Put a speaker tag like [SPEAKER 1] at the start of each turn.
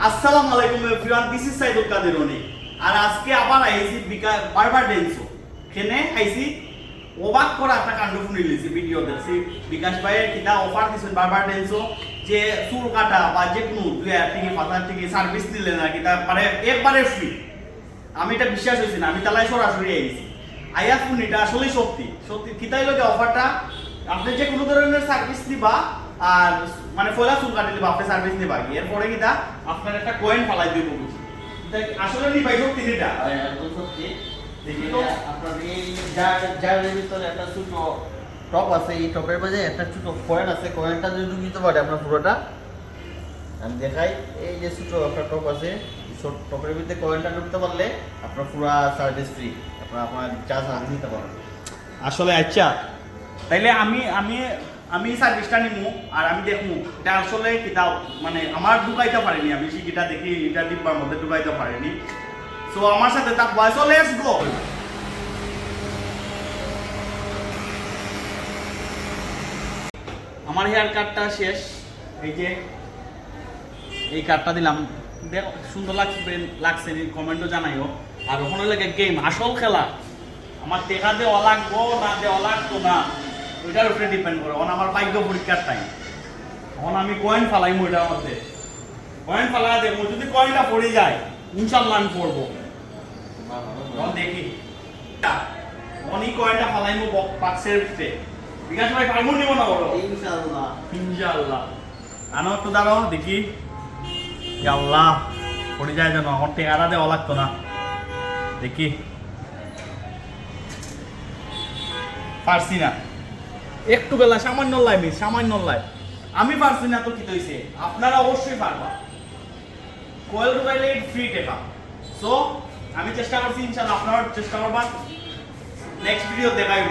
[SPEAKER 1] আসসালামু আলাইকুম everyone, this is Saidul কাদের অনিক। আর আজকে আবার আইছি বারবার ডেন্সো খেনে আইছি। অবাক করা একটা কাণ্ড শুনি লিছি ভিডিও দেখছি বিকাশ ভাইয়ের কিতা অফার দিছেন বারবার ডেন্সো যে চুল কাটা বা যে কোনো 2000 থেকে 5000 থেকে সার্ভিস দিলে না কিতা পারে একবারে ফ্রি। আমি এটা বিশ্বাস হইছি না, আমি তালাই সরাসরি আইছি আইয়া শুনি এটা আসলে সত্যি সত্যি কিতাই লগে অফারটা। আপনি যে কোনো ধরনের সার্ভিস দিবা আর মানে ফয়লা চুল কাটি দিবা আপনি সার্ভিস নিবা এরপরে কিতা আপনার একটা কয়েন ফালাই দিব বুঝি আসলে নি ভাই সত্যি এটা
[SPEAKER 2] একদম সত্যি।
[SPEAKER 1] দেখি তো
[SPEAKER 2] আপনার এই জারের ভিতরে একটা ছোট টপ আছে, এই টপের মাঝে একটা ছোট কয়েন আছে, কয়েনটা যদি ঢুকিতে পারে আপনার পুরোটা আমি দেখাই। এই যে ছোট একটা টপ আছে, ছোট টপের ভিতরে কয়েনটা ঢুকতে পারলে আপনার পুরো সার্ভিস ফ্রি, আপনার চার্জ না নিতে পারবেন।
[SPEAKER 1] আসলে আচ্ছা তাইলে আমি আমি আমি সার্ভিসটা নিমু আর আমি দেখমু এটা আসলে কিতা মানে আমার ঢুকাইতে পারিনি, আমি সেটা দেখি এটা ডিব্বার মধ্যে ঢুকাইতে পারিনি। সো আমার সাথে থাকবা, সো লেটস গো। আমার হেয়ার কাটটা শেষ, এই যে এই কাটটা দিলাম, দেখ সুন্দর লাগছে নি কমেন্টও জানাইও। আর ওখানে লাগে গেম আসল খেলা আমার টেকা দেওয়া লাগবো না দেওয়া লাগতো না ওইটার উপরে ডিপেন্ড করে। এখন আমার ভাগ্য পরীক্ষার টাইম, এখন আমি কয়েন ফালাইমু ওইটার মধ্যে, কয়েন ফালা দেখবো যদি কয়েনটা পড়ে যায় ইনশাল্লাহ আমি পড়বো। এখন দেখি অনেক কয়েনটা ফালাইমু বাক্সের ভিতরে। বিকাশ ভাই পারবো নিব না বলো?
[SPEAKER 2] ইনশাআল্লাহ
[SPEAKER 1] ইনশাআল্লাহ। আনো একটু দাঁড়াও দেখি। আল্লাহ পড়ে যায় যেন, আমার টেকাটা দেওয়া লাগতো না। দেখি পারছি না, একটু বেলা সামান্য লাই মিস, সামান্য লাই। আমি পারছি না তো কি হইছে, আপনারা অবশ্যই পারবা। কয়েল ঢুকাইলে ফ্রি টেকা। সো আমি চেষ্টা করছি, ইনশাআল্লাহ আপনারা চেষ্টা করবা। Next video দেখাইব।